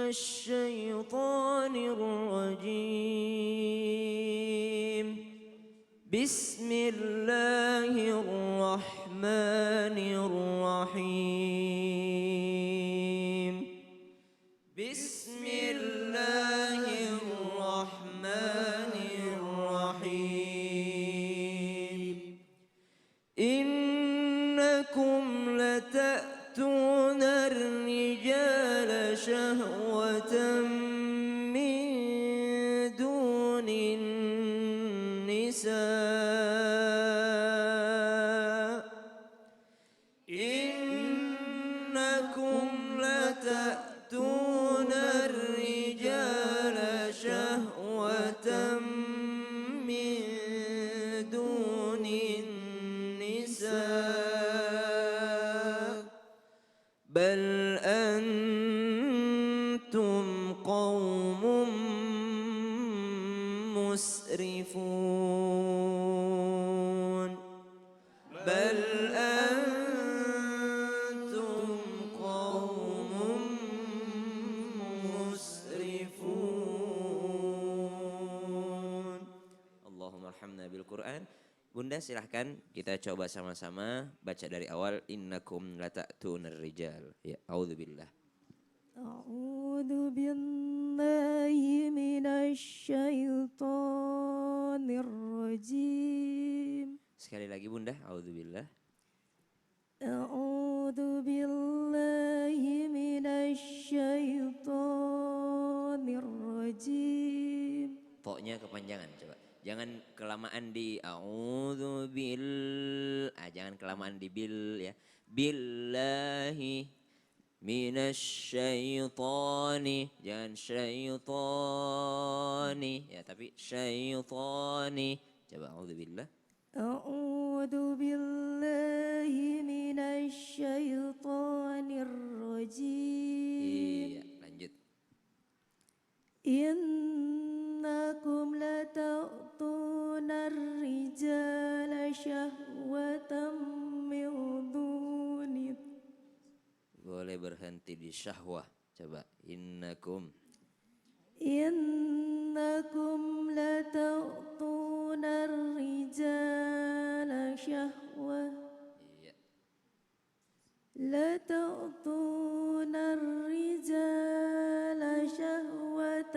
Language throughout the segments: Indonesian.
الشيطان الرجيم بسم الله الرحمن الرحيم بسم الله الرحمن الرحيم إنكم لتأتون الرجال شهوة من دون النساء إنكم لتأتون الرجال شهوة من دون النساء بل أنتم قوم مسرفون بل أنتم قوم مسرفون اللهم ارحمنا بالقرآن. Bunda silahkan kita coba sama-sama baca dari awal. Innakum lata'tunar rijal. Ya, a'udzubillah. أعوذ بالله من الشيطان الرجيم Sekali lagi Bunda, a'udzubillah. أعوذ بالله من الشيطان الرجيم To-nya kepanjangan coba. Jangan kelamaan di a'udzubil. Jangan kelamaan di bil ya. Billahi minasyaitani. Jangan syaitani ya, tapi syaitani. Coba a'udzubillah. أعوذ بالله من الشيطان الرجيم Iya, lanjut. إنكم لتأتون الرجال شهوة من دون Boleh berhenti di syahwah. Coba innakum. إنكم لتأتون الرجال شهوة Iya. لتأتون الرجال شهوة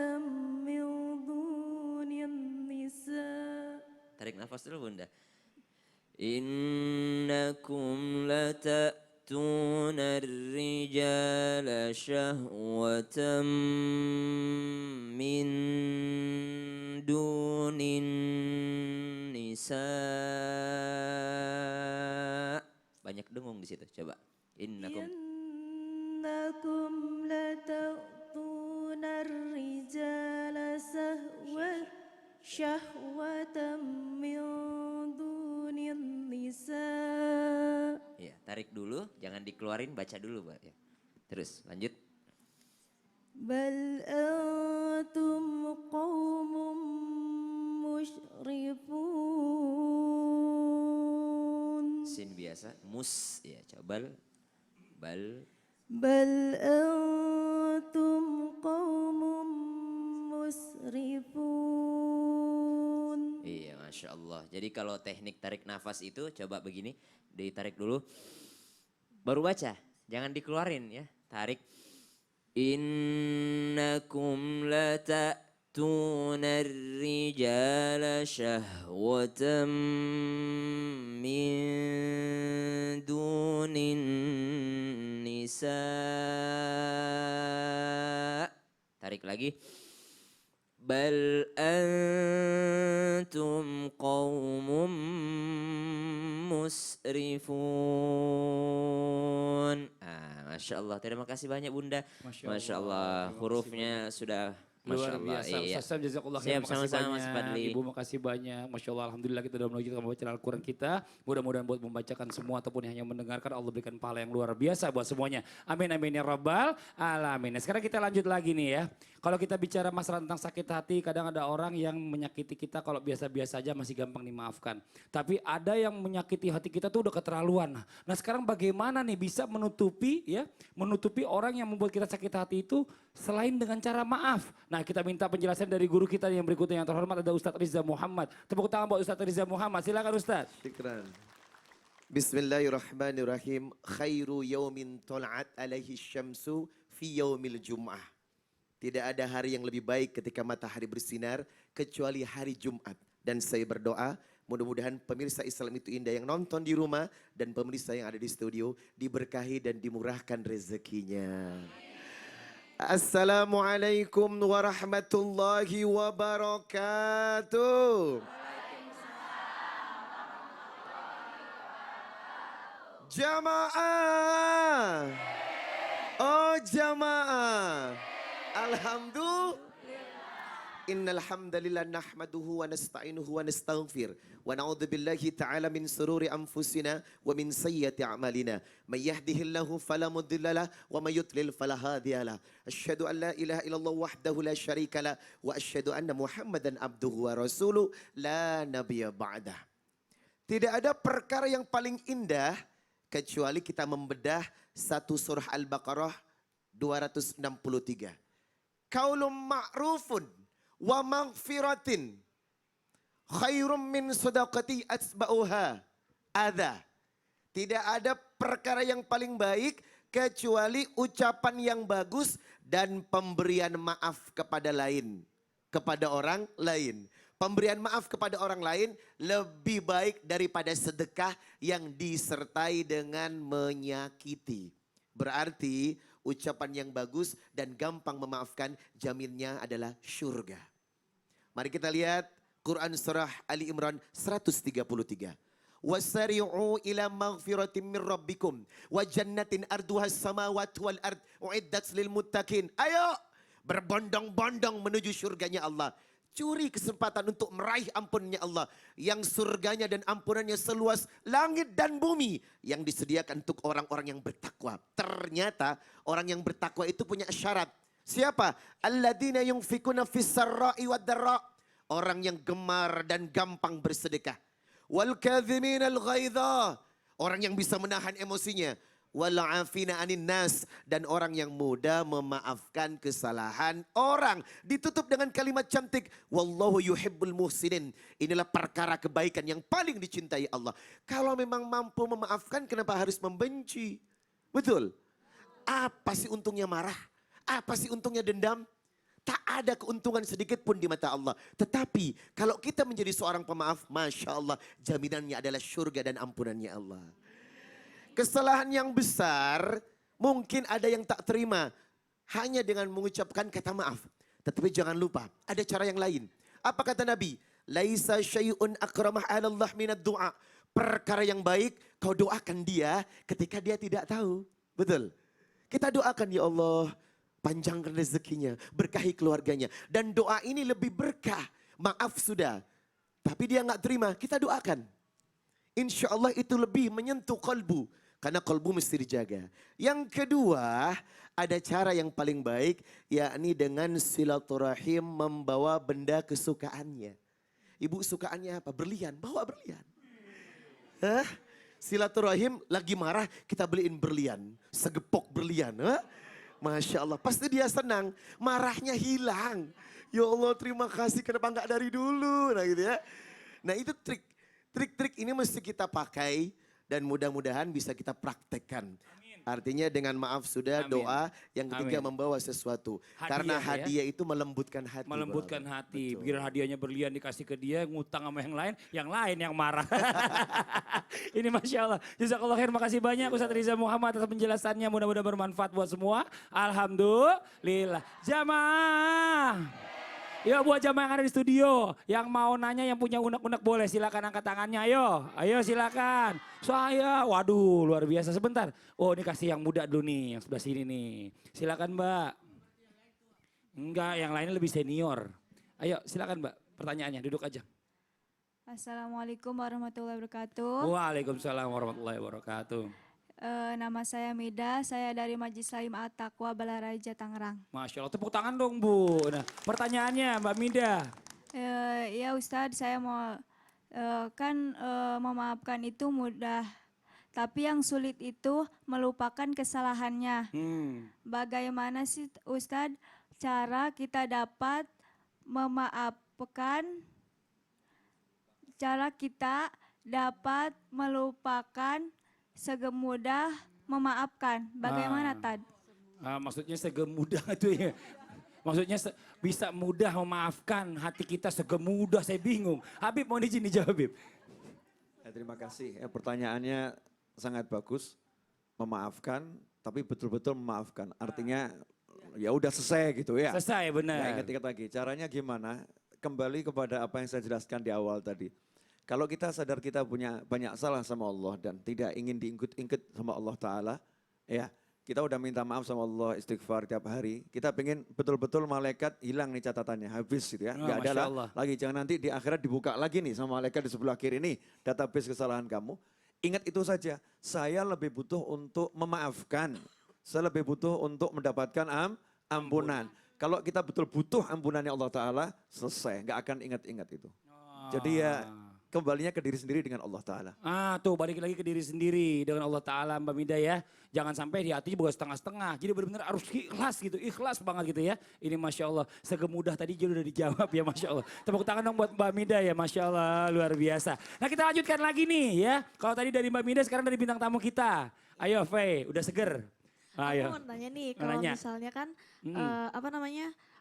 من دون النساء Tarik nafas dulu Bunda. Innakum lata'tuna ar-rijala syahwatan min dunin nisa. Banyak dengung di situ. Coba. Innakum. إنكم لتأتون الرجال شهوة من دون النساء Ya, tarik dulu, jangan dikeluarin, baca dulu, Mbak ya. Terus lanjut. بل أنتم قوم مسرفون Sin biasa, mus ya, coba bal. بل أنتم قوم مسرفون Iya, Masya Allah. Jadi kalau teknik tarik nafas itu coba begini, ditarik dulu. Baru baca, jangan dikeluarin ya. Tarik. Innakum lata'tuna ar-rijala syahwatan min dunin nisa. Tarik lagi. Bal antum qawmum musrifun. Masya Allah. Terima kasih banyak Bunda. Masya Allah. Hurufnya sudah Masya Luar Allah. biasa. Iya. Ustaz Sam, jazakallah Siap, khair. Makasih sama-sama, Mas banyak. Fadli. Ibu makasih banyak. Masya Allah, alhamdulillah kita sudah melanjutkan membacaan Al-Quran kita. Mudah-mudahan buat membacakan semua ataupun yang hanya mendengarkan Allah berikan pahala yang luar biasa buat semuanya. Amin amin ya rabbal alamin. Nah, sekarang kita lanjut lagi nih ya. Kalau kita bicara masalah tentang sakit hati, kadang ada orang yang menyakiti kita kalau biasa-biasa aja masih gampang dimaafkan. Tapi ada yang menyakiti hati kita tuh udah keterlaluan. Nah, sekarang bagaimana nih bisa menutupi orang yang membuat kita sakit hati itu selain dengan cara maaf. Nah, kita minta penjelasan dari guru kita yang berikutnya yang terhormat ada Ustadz Riza Muhammad. Tepuk tangan buat Ustadz Riza Muhammad. Silakan Ustadz. Syukran. Bismillahirrahmanirrahim. Khairu yaumin tola'at alaihi syamsu fi yaumil jum'ah. Tidak ada hari yang lebih baik ketika matahari bersinar kecuali hari Jumat. Dan saya berdoa mudah-mudahan pemirsa Islam itu indah yang nonton di rumah dan pemirsa yang ada di studio diberkahi dan dimurahkan rezekinya. Assalamualaikum warahmatullahi wabarakatuh. Jamaah. Oh jamaah. Alhamdulillah. Innal hamdalillah nahmaduhu wa nasta'inuhu wa nastaghfir wa na'udzu billahi ta'ala min sururi anfusina wa min sayyiati a'malina may yahdihillahu fala mudhillalah wa may yudlil fala hadiyalah asyhadu an la ilaha illallah wahdahu la syarikalah wa asyhadu anna muhammadan abduhu wa rasuluh la nabiyya ba'dah. Tidak ada perkara yang paling indah kecuali kita membedah satu surah Al-Baqarah 263. Qaulun ma'rufun wa maghfiratin khairum min sadaqati atba'uha adha. Tidak ada perkara yang paling baik kecuali ucapan yang bagus dan pemberian maaf kepada orang lain. Pemberian maaf kepada orang lain lebih baik daripada sedekah yang disertai dengan menyakiti. Berarti ucapan yang bagus dan gampang memaafkan jaminnya adalah syurga. Mari kita lihat Quran surah Ali Imran 133. Wasari'u ila maghfiratin min rabbikum wa jannatin arduhas samawati wal ard uiddat lil muttaqin. Ayo berbondong-bondong menuju surganya Allah. Curi kesempatan untuk meraih ampunnya Allah. Yang surganya dan ampunannya seluas langit dan bumi. Yang disediakan untuk orang-orang yang bertakwa. Ternyata orang yang bertakwa itu punya syarat. Siapa? Alladzina yunfikuna fis sarra'i wad dharra. Orang yang gemar dan gampang bersedekah. Wal kadhiminal ghaidha. Orang yang bisa menahan emosinya. Wal afina anin nas, dan orang yang mudah memaafkan kesalahan orang. Ditutup dengan kalimat cantik, wallahu yuhibbul muhsinin. Inilah perkara kebaikan yang paling dicintai Allah. Kalau memang mampu memaafkan, kenapa harus membenci? Betul. Apa sih untungnya marah? Apa sih untungnya dendam? Tak ada keuntungan sedikit pun di mata Allah. Tetapi kalau kita menjadi seorang pemaaf, Masya Allah, jaminannya adalah surga dan ampunannya Allah. Kesalahan yang besar mungkin ada yang tak terima hanya dengan mengucapkan kata maaf. Tetapi jangan lupa ada cara yang lain. Apa kata Nabi? Laisa syai'un akramah 'ala Allah minad du'a. Perkara yang baik kau doakan dia ketika dia tidak tahu. Betul. Kita doakan, ya Allah, panjangkan rezekinya, berkahi keluarganya. Dan doa ini lebih berkah. Maaf sudah. Tapi dia nggak terima, kita doakan. Insya Allah itu lebih menyentuh kalbu. Karena kalbu mesti dijaga. Yang kedua, ada cara yang paling baik, yakni dengan silaturahim membawa benda kesukaannya. Ibu sukaannya apa? Berlian, bawa berlian. Hah? Silaturahim lagi marah, kita beliin berlian. Segepok berlian. Hah? Masya Allah, pasti dia senang. Marahnya hilang. Ya Allah, terima kasih, kenapa enggak dari dulu. Nah gitu ya. Nah itu trik. Trik-trik ini mesti kita pakai. Dan mudah-mudahan bisa kita praktekkan. Amin. Artinya dengan maaf sudah, amin. Doa. Yang ketiga, amin, membawa sesuatu. Hadiah, karena hadiah ya? Itu melembutkan hati. Melembutkan hati. Begitu hadiahnya berlian dikasih ke dia, ngutang sama yang lain yang marah. Ini Masya Allah. Jazakallah khair, makasih banyak Ustadz Riza Muhammad atas penjelasannya. Mudah-mudahan bermanfaat buat semua. Alhamdulillah. Jamaah. Ya buat jamaah yang ada di studio, yang mau nanya, yang punya unek-unek boleh silakan angkat tangannya, ayo silakan. Saya, waduh luar biasa, sebentar. Oh ini kasih yang muda dulu nih, yang sebelah sini nih. Silakan Mbak. Enggak, yang lainnya lebih senior. Ayo silakan Mbak, pertanyaannya duduk aja. Assalamualaikum warahmatullahi wabarakatuh. Waalaikumsalam warahmatullahi wabarakatuh. Nama saya Mida, saya dari Majelis Salim At-Taqwa Balaraja Tangerang. Masya Allah, tepuk tangan dong Bu. Nah pertanyaannya Mbak Mida. Ya Ustadz, saya mau memaafkan itu mudah. Tapi yang sulit itu melupakan kesalahannya. Bagaimana sih Ustadz cara kita dapat memaafkan, cara kita dapat melupakan segemudah memaafkan. Bagaimana Tad? Maksudnya segemudah itu ya. Maksudnya bisa mudah memaafkan hati kita segemudah, saya bingung. Habib mau izin dijawab Habib. Terima kasih. Pertanyaannya sangat bagus. Memaafkan, tapi betul-betul memaafkan. Artinya ya udah selesai gitu ya. Selesai benar. Ya, ingat-ingat lagi. Caranya gimana? Kembali kepada apa yang saya jelaskan di awal tadi. Kalau kita sadar kita punya banyak salah sama Allah dan tidak ingin diingkut-ingkut sama Allah Ta'ala. Ya, kita udah minta maaf sama Allah, istighfar tiap hari. Kita pengen betul-betul malaikat hilang nih catatannya, habis gitu ya. Gak ada lagi, jangan nanti di akhirat dibuka lagi nih sama malaikat di sebelah kiri ini. Database kesalahan kamu. Ingat itu saja, saya lebih butuh untuk memaafkan. Saya lebih butuh untuk mendapatkan ampunan. Kalau kita betul butuh ampunannya Allah Ta'ala, selesai. Gak akan ingat-ingat itu. Jadi ya kembalinya ke diri sendiri dengan Allah Ta'ala. Tuh balik lagi ke diri sendiri dengan Allah Ta'ala Mbak Mida ya. Jangan sampai di hatinya bukan setengah-setengah. Jadi benar-benar harus ikhlas gitu, ikhlas banget gitu ya. Ini Masya Allah, segemudah tadi juga udah dijawab ya Masya Allah. Tepuk tangan dong buat Mbak Mida ya, Masya Allah luar biasa. Nah kita lanjutkan lagi nih ya. Kalau tadi dari Mbak Mida, sekarang dari bintang tamu kita. Ayo Faye, udah seger? Ayo. Aku mau nanya nih, kalau misalnya kan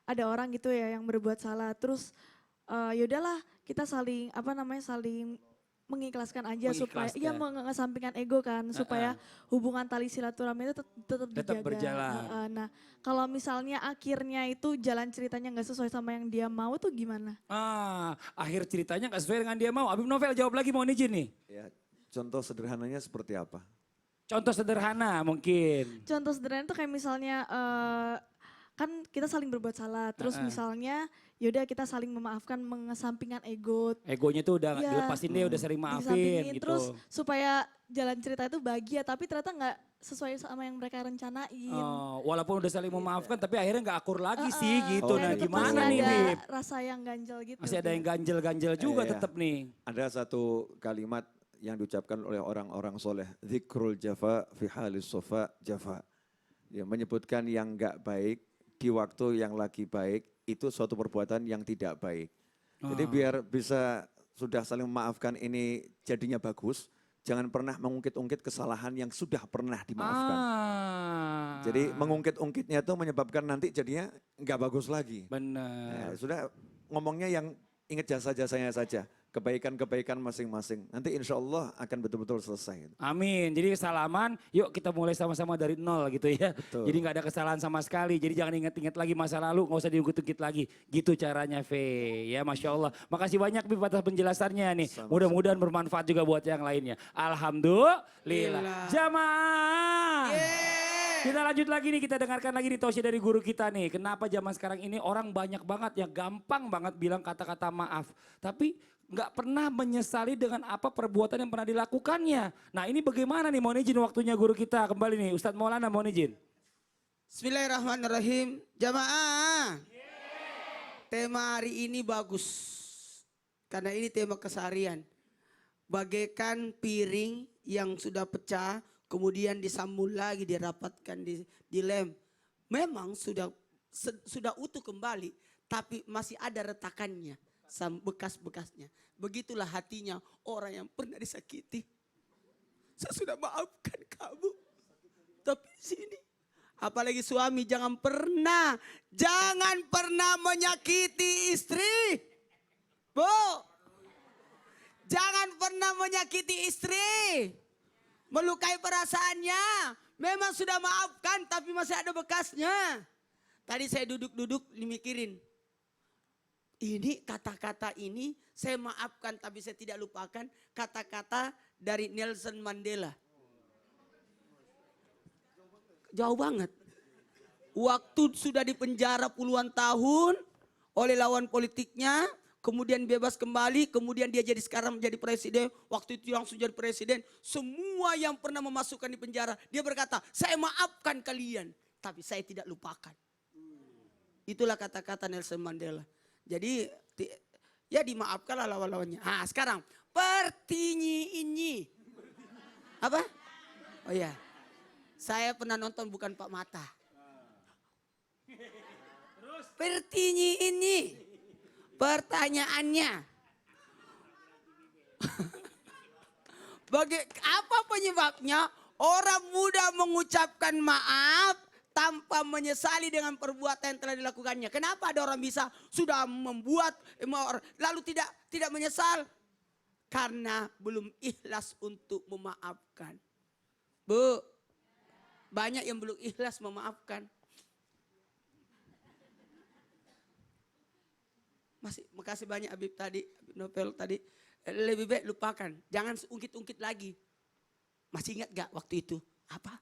ada orang gitu ya yang berbuat salah, terus yaudahlah kita saling saling mengikhlaskan aja supaya mengesampingkan ego kan supaya hubungan tali silaturahmi itu tetap dijaga. Berjalan. Nah, kalau misalnya akhirnya itu jalan ceritanya nggak sesuai sama yang dia mau tuh gimana? Akhir ceritanya nggak sesuai dengan dia mau. Habib Novel jawab lagi, mau izin nih. Ya, contoh sederhananya seperti apa? Contoh sederhana mungkin. Contoh sederhana itu kayak misalnya kan kita saling berbuat salah, terus misalnya yaudah kita saling memaafkan, mengesampingkan ego. Egonya tuh udah dilepasin deh, udah sering maafin gitu. Terus supaya jalan cerita itu bahagia, tapi ternyata nggak sesuai sama yang mereka rencanain. Walaupun udah saling memaafkan, tapi akhirnya nggak akur lagi sih gitu. Nah gimana nih ada Bib? rasa yang ganjel gitu. Masih ada yang ganjel-ganjel juga tetap nih. Ada satu kalimat yang diucapkan oleh orang-orang soleh. Zikrul jafa fi halis sofa jafa. Ya, menyebutkan yang nggak baik di waktu yang lagi baik, itu suatu perbuatan yang tidak baik. Jadi biar bisa sudah saling memaafkan ini jadinya bagus, jangan pernah mengungkit-ungkit kesalahan yang sudah pernah dimaafkan. Jadi mengungkit-ungkitnya itu menyebabkan nanti jadinya nggak bagus lagi. Benar. Sudah ngomongnya yang ingat jasa-jasanya saja. Kebaikan-kebaikan masing-masing. Nanti insya Allah akan betul-betul selesai. Amin. Jadi kesalahan, yuk kita mulai sama-sama dari nol gitu ya. Betul. Jadi nggak ada kesalahan sama sekali. Jadi jangan ingat-ingat lagi masa lalu, nggak usah diungkit-ungkit lagi. Gitu caranya, Fe. Ya Masya Allah. Makasih banyak Bib atas penjelasannya nih. Mudah-mudahan bermanfaat juga buat yang lainnya. Alhamdulillah. Jamaah. Kita lanjut lagi nih, kita dengarkan lagi nih tausiah dari guru kita nih. Kenapa zaman sekarang ini orang banyak banget yang gampang banget bilang kata-kata maaf. Tapi nggak pernah menyesali dengan apa perbuatan yang pernah dilakukannya. Nah ini bagaimana nih, mohon izin waktunya guru kita kembali nih. Ustadz Maulana mohon izin. Bismillahirrahmanirrahim. Jamaah. Tema hari ini bagus. Karena ini tema keseharian. Bagaikan piring yang sudah pecah, kemudian disambung lagi, dirapatkan, dilem. Memang sudah utuh kembali, tapi masih ada retakannya, bekas-bekasnya. Begitulah hatinya orang yang pernah disakiti. Saya sudah maafkan kamu, tapi di sini, apalagi suami, jangan pernah menyakiti istri, Bu. Jangan pernah menyakiti istri, melukai perasaannya. Memang sudah maafkan tapi masih ada bekasnya. Tadi saya duduk-duduk mikirin. Ini kata-kata ini saya maafkan tapi saya tidak lupakan kata-kata dari Nelson Mandela. Jauh banget. waktu sudah dipenjara puluhan tahun oleh lawan politiknya, kemudian bebas kembali, kemudian dia jadi sekarang menjadi presiden, waktu itu langsung jadi presiden, semua yang pernah memasukkan di penjara, dia berkata, saya maafkan kalian, tapi saya tidak lupakan. Itulah kata-kata Nelson Mandela. Jadi ya dimaafkanlah lawan-lawannya. Nah sekarang, pertinyi ini. Apa? Oh iya, saya pernah nonton Bukan Pak Mata. Pertinyi ini. Pertanyaannya, apa penyebabnya orang muda mengucapkan maaf tanpa menyesali dengan perbuatan yang telah dilakukannya? Kenapa ada orang bisa sudah membuat lalu tidak menyesal? Karena belum ikhlas untuk memaafkan. Bu, banyak yang belum ikhlas memaafkan. Makasih banyak Habib tadi, Habib Novel tadi. Lebih baik lupakan, jangan ungkit-ungkit lagi. Masih ingat gak waktu itu? Apa?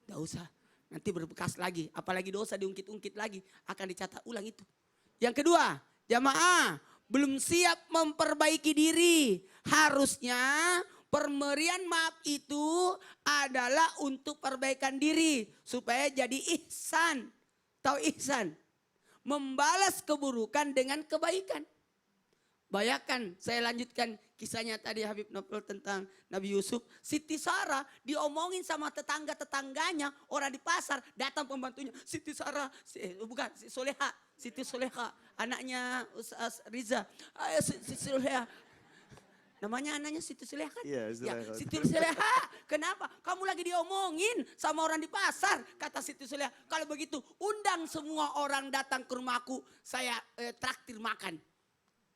Gak usah, nanti berbekas lagi. Apalagi dosa diungkit-ungkit lagi, akan dicatat ulang itu. Yang kedua, jamaah belum siap memperbaiki diri. Harusnya pemberian maaf itu adalah untuk perbaikan diri. Supaya jadi ihsan. Tahu ihsan? Membalas keburukan dengan kebaikan. Bayangkan, saya lanjutkan kisahnya tadi Habib Novel tentang Nabi Yusuf. Siti Sarah diomongin sama tetangga-tetangganya, orang di pasar, datang pembantunya. Siti Sarah, bukan, Soleha, Siti Soleha, anaknya Ustaz Riza. Siti Soleha. Namanya anaknya Siti Soleha kan? Iya, ya, Siti Soleha. Kenapa? Kamu lagi diomongin sama orang di pasar. Kata Siti Soleha, kalau begitu undang semua orang datang ke rumahku. Saya traktir makan.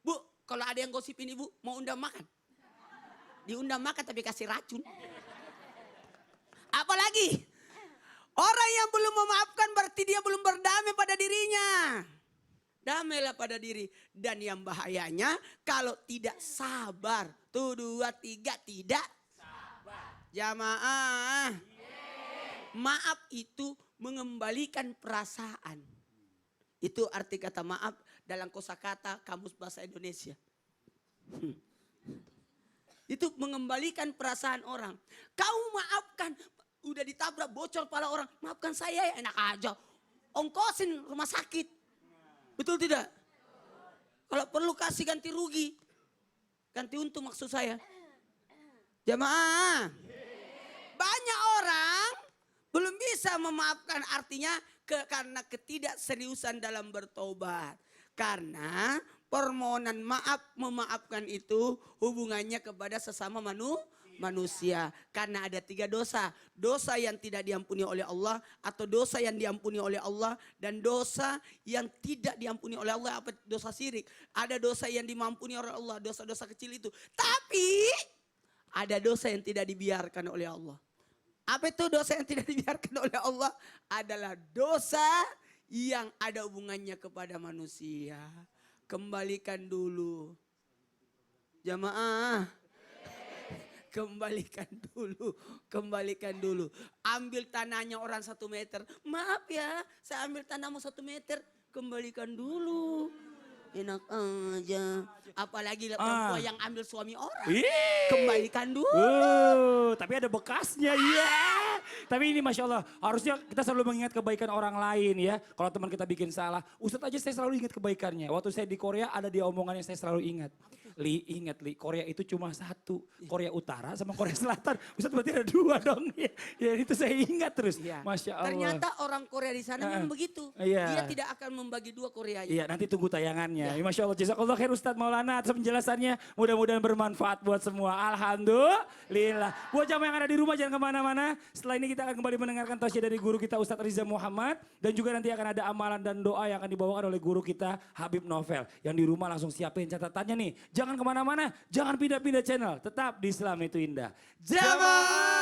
Bu, kalau ada yang gosipin ibu, mau undang makan? Diundang makan tapi kasih racun. Apalagi? Orang yang belum memaafkan berarti dia belum berdamai pada dirinya. Damailah pada diri. Dan yang bahayanya kalau tidak sabar. Tuh 2, 3 tidak sabar. Jamaah. Maaf itu mengembalikan perasaan. Itu arti kata maaf dalam kosakata Kamus Bahasa Indonesia. Itu mengembalikan perasaan orang. Kau maafkan. Udah ditabrak bocor kepala orang. Maafkan saya ya, enak aja. Ongkosin rumah sakit. Betul tidak? Kalau perlu kasih ganti rugi. Ganti untung maksud saya. Jamaah. Banyak orang belum bisa memaafkan, artinya karena ketidakseriusan dalam bertobat. Karena permohonan maaf, memaafkan itu hubungannya kepada sesama manusia. Karena ada 3 dosa. Dosa yang tidak diampuni oleh Allah, atau dosa yang diampuni oleh Allah, dan dosa yang tidak diampuni oleh Allah. Apa? Dosa syirik. Ada dosa yang dimampuni oleh Allah, dosa-dosa kecil itu. Tapi ada dosa yang tidak dibiarkan oleh Allah. Apa itu dosa yang tidak dibiarkan oleh Allah? Adalah dosa yang ada hubungannya kepada manusia. Kembalikan dulu. Jamaah. Kembalikan dulu. Ambil tanahnya orang 1 meter. Maaf ya, saya ambil tanahmu 1 meter. Kembalikan dulu. Enak aja. Apalagi perempuan yang ambil suami orang. Kembalikan dulu. Tapi ada bekasnya, iya. Tapi ini Masya Allah, harusnya kita selalu mengingat kebaikan orang lain ya. Kalau teman kita bikin salah, Ustadz aja saya selalu ingat kebaikannya. Waktu saya di Korea ada dia omongan yang saya selalu ingat. Ingat Korea itu cuma 1. Korea Utara sama Korea Selatan. Ustadz berarti ada 2 dong. Ya itu saya ingat terus. Ya. Masya Allah. Ternyata orang Korea di sana memang begitu. Iya. Dia tidak akan membagi 2 Korea. Iya, nanti tunggu tayangannya. Ya. Masya Allah, jazakallah khair Ustadz Maulana atas penjelasannya. Mudah-mudahan bermanfaat buat semua. Alhamdulillah. Buat jamaah yang ada di rumah jangan kemana-mana. Setelah ini kita akan kembali mendengarkan tausiah dari guru kita Ustadz Riza Muhammad. Dan juga nanti akan ada amalan dan doa yang akan dibawakan oleh guru kita Habib Novel. Yang di rumah langsung siapin catatannya nih. Jangan kemana-mana, jangan pindah-pindah channel. Tetap di Islam itu indah. Jamaah.